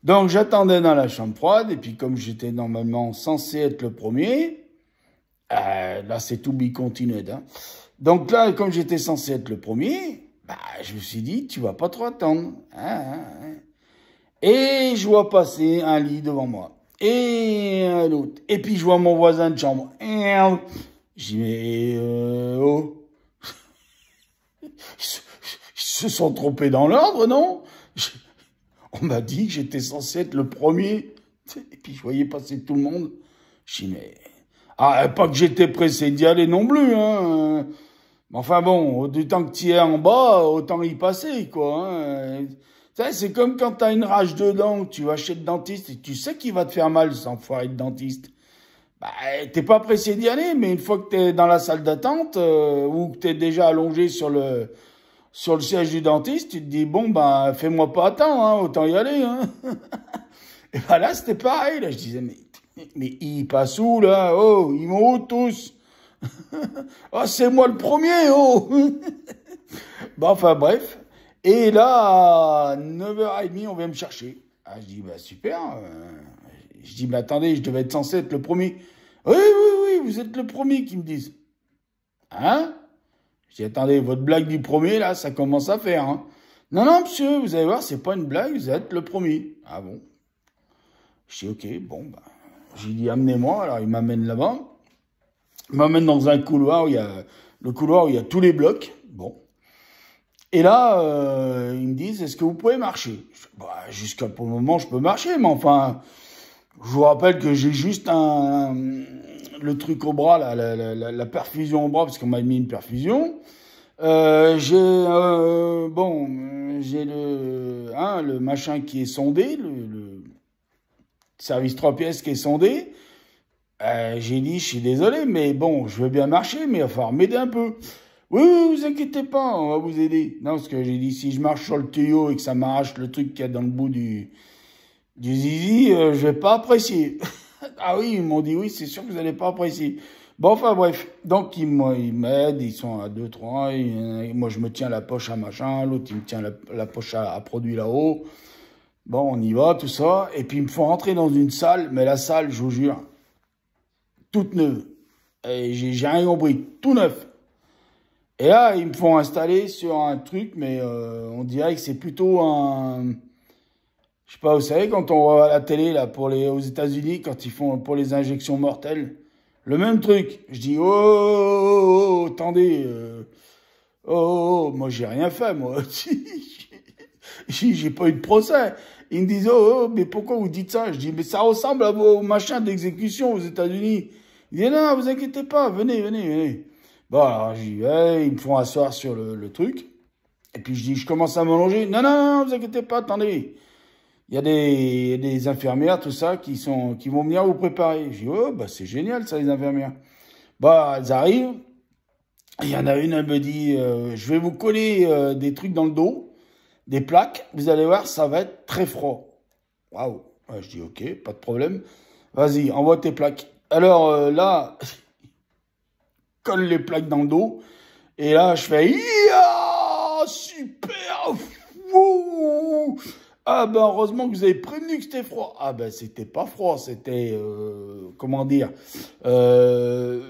Donc, j'attendais dans la chambre froide, et puis comme j'étais normalement censé être le premier, là, c'est to be continued, hein. Donc là, comme j'étais censé être le premier, bah, je me suis dit, tu vas pas trop attendre, hein. Et je vois passer un lit devant moi, et un autre, et puis je vois mon voisin de chambre. J'ai dit, mais, oh, ils se, ils se sont trompés dans l'ordre, non? On m'a dit que j'étais censé être le premier. Et puis je voyais passer tout le monde. Je dis, mais... Ah, pas que j'étais pressé d'y aller non plus, hein. Mais enfin bon, du temps que tu es en bas, autant y passer, quoi, hein. Tu sais, c'est comme quand t'as une rage de dents, tu vas chez le dentiste et tu sais qu'il va te faire mal, sans enfoiré de dentiste. Bah, t'es pas pressé d'y aller, mais une fois que t'es dans la salle d'attente, ou que t'es déjà allongé sur le siège du dentiste, tu te dis, bon, bah, fais-moi pas attendre, hein, autant y aller, hein. Et bah là, c'était pareil, là, je disais, mais ils passent où, là? Oh, ils vont où, tous? Oh, c'est moi le premier, oh! Bon, enfin, bref. Et là, à 9h30, on vient me chercher. Ah, je dis, bah, super. Je dis, mais attendez, je devais être censé être le premier. Oui, oui, oui, vous êtes le premier, qui me disent. Hein? Je dis, attendez, votre blague du premier, là, ça commence à faire, hein. Non, non, monsieur, vous allez voir, c'est pas une blague, vous êtes le premier. Ah bon? Je dis, ok, bon, bah. J'ai dit, amenez-moi. Alors, il m'amène là-bas. Il m'amène dans un couloir où il y a, le couloir où il y a tous les blocs. Bon. Et là, ils me disent, est-ce que vous pouvez marcher? Bah, jusqu'à pour le moment, je peux marcher, mais enfin, je vous rappelle que j'ai juste le truc au bras, là, la perfusion au bras, parce qu'on m'a mis une perfusion. J'ai le machin qui est sondé, le service 3 pièces qui est sondé. J'ai dit, je suis désolé, mais bon, je veux bien marcher, mais il va falloir m'aider un peu. Oui, oui, vous inquiétez pas, on va vous aider. Non, parce que j'ai dit, si je marche sur le tuyau et que ça m'arrache le truc qu'il y a dans le bout du zizi, je vais pas apprécier. Ah oui, ils m'ont dit, oui, c'est sûr que vous allez pas apprécier. Bon, enfin bref, donc ils m'aident, ils sont à deux, trois, et moi je me tiens la poche à machin, l'autre il me tient la poche à produit là-haut. Bon, on y va, tout ça, et puis ils me font rentrer dans une salle, mais la salle, je vous jure, toute neuve. Et j'ai rien compris, tout neuf. Et là, ils me font installer sur un truc, mais on dirait que c'est plutôt un... Je sais pas, vous savez, quand on voit à la télé, là, aux États-Unis, quand ils font pour les injections mortelles, le même truc. Je dis, attendez, moi j'ai rien fait, moi. J'ai pas eu de procès. Ils me disent, mais pourquoi vous dites ça? Je dis, mais ça ressemble à vos machins d'exécution aux États-Unis. Ils disent, non, vous inquiétez pas, venez, venez, venez. Bon, alors j'y vais, ils me font asseoir sur le truc. Et puis je dis, je commence à m'allonger. Non, non, non, vous inquiétez pas, attendez. Il y a des infirmières, tout ça, qui vont venir vous préparer. Je dis, oh, bah c'est génial ça, les infirmières. Bah, elles arrivent. Il y en a une, elle me dit, je vais vous coller des trucs dans le dos, des plaques. Vous allez voir, ça va être très froid. Waouh. Ouais, je dis, ok, pas de problème. Vas-y, envoie tes plaques. Alors là, colle les plaques dans le dos. Et là, je fais, yeah, super, fou. Ah ben, heureusement que vous avez prévenu que c'était froid. Ah ben, c'était pas froid, c'était, comment dire, la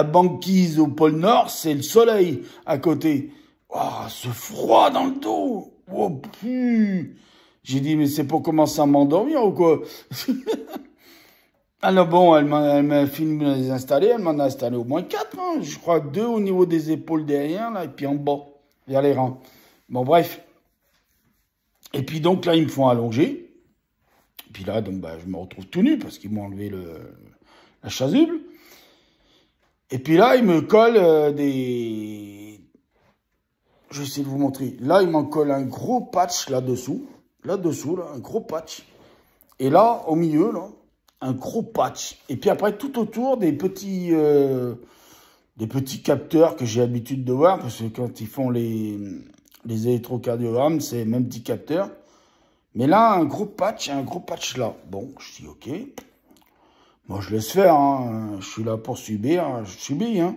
banquise au pôle Nord, c'est le soleil à côté. Ah, ce froid dans le dos. Oh, pu. J'ai dit, mais c'est pour commencer à m'endormir ou quoi? Alors bon, elle m'a fini de les installer, elle m'en a installé au moins 4, hein. Je crois 2 au niveau des épaules derrière, là, et puis en bas, vers les reins. Bon, bref. Et puis donc là, ils me font allonger. Et puis là, donc, bah, je me retrouve tout nu parce qu'ils m'ont enlevé la chasuble. Et puis là, ils me collent des... Je vais essayer de vous montrer. Là, ils m'en collent un gros patch là-dessous. Là-dessous, là, un gros patch. Et là, au milieu, là, un gros patch. Et puis après, tout autour, des petits capteurs que j'ai l'habitude de voir. Parce que quand ils font les électrocardiogrammes, c'est le même petit capteur. Mais là, un gros patch là. Bon, je dis, ok. Moi, je laisse faire, hein. Je suis là pour subir, je subis, hein.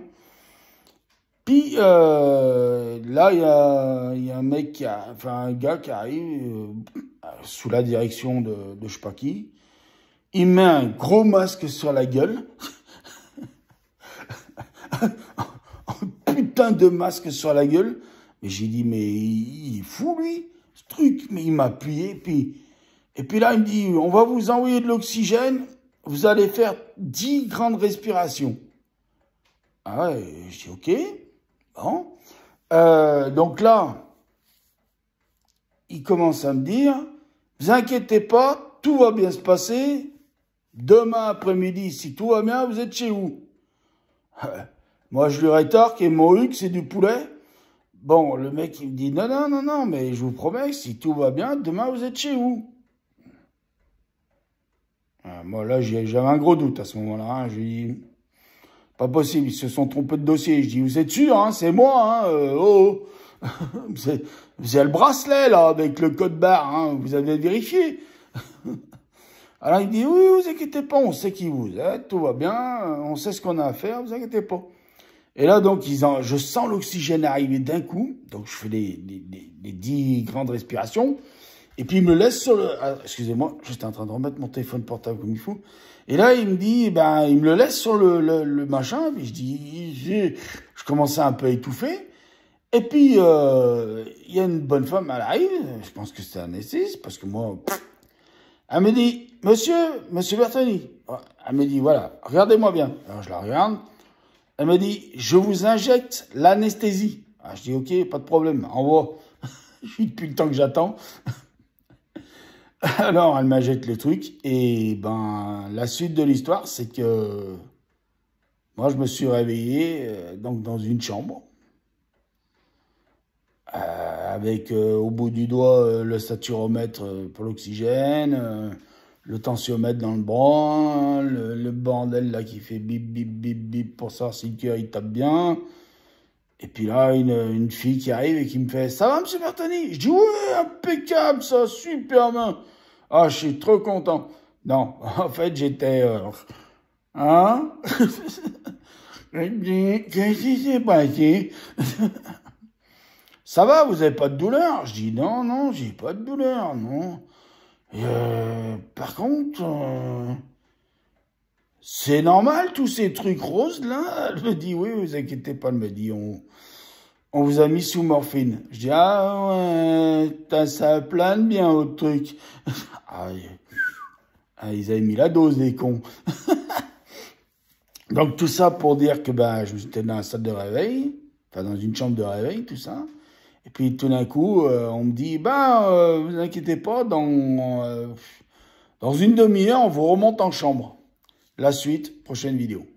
Puis, là, il y a un mec un gars qui arrive, sous la direction de je sais pas qui. Il met un gros masque sur la gueule. Un putain de masque sur la gueule. Mais j'ai dit, mais il est fou, lui, ce truc. Mais il m'a appuyé. Et puis là, il me dit, on va vous envoyer de l'oxygène. Vous allez faire 10 grandes respirations. Ah ouais, je dis, ok. Bon. Donc là, il commence à me dire, vous inquiétez pas, tout va bien se passer. Demain après-midi, si tout va bien, vous êtes chez vous. Moi, je lui rétorque, et mon Hugues, c'est du poulet. Bon, le mec, il me dit, non, mais je vous promets que si tout va bien, demain, vous êtes chez vous. Moi, là, j'avais un gros doute à ce moment-là. Hein. Je lui dis, pas possible, ils se sont trompés de dossier. Je dis, vous êtes sûr, hein, c'est moi, hein, oh. Vous avez le bracelet, là, avec le code barre, hein, vous avez vérifié. Alors, il dit, oui, vous inquiétez pas, on sait qui vous êtes, tout va bien, on sait ce qu'on a à faire, vous inquiétez pas. Et là, donc, je sens l'oxygène arriver d'un coup, donc je fais les 10 grandes respirations, et puis il me laisse sur le... Ah, excusez-moi, j'étais en train de remettre mon téléphone portable comme il faut. Et là, il me dit, ben, il me le laisse sur le machin, puis je dis, je commençais un peu à étouffer. Et puis, il y a une bonne femme, elle arrive, je pense que c'était un anesthésiste, parce que moi, elle me dit, monsieur Bertoni, elle me dit, voilà, regardez-moi bien. Alors, je la regarde. Elle me dit, je vous injecte l'anesthésie. Ah, je dis, ok, pas de problème, envoie. Je suis depuis le temps que j'attends. Alors, elle m'injecte le truc. Et ben, la suite de l'histoire, c'est que moi, je me suis réveillé donc dans une chambre. Avec au bout du doigt le saturomètre pour l'oxygène, le tensiomètre dans le bras, le bordel là qui fait bip, bip, bip, bip pour savoir si le cœur il tape bien. Et puis là, une fille qui arrive et qui me fait « Ça va, monsieur Bertoni ?» Je dis « Oui, impeccable, ça, super bien. » Ah, je suis trop content. Non, en fait, j'étais... hein? Qu'est-ce qui s'est passé? Ça va, vous n'avez pas de douleur? Je dis non, j'ai pas de douleur, non. Et par contre, c'est normal tous ces trucs roses là? Elle me dit oui, vous inquiétez pas, elle me dit on vous a mis sous morphine. Je dis ah ouais, ça plane bien votre truc. Ah, ils avaient mis la dose les cons. Donc tout ça pour dire que ben j'étais dans la salle de réveil, enfin dans une chambre de réveil, tout ça. Et puis tout d'un coup, on me dit, vous inquiétez pas, dans une demi-heure, on vous remonte en chambre. La suite, prochaine vidéo.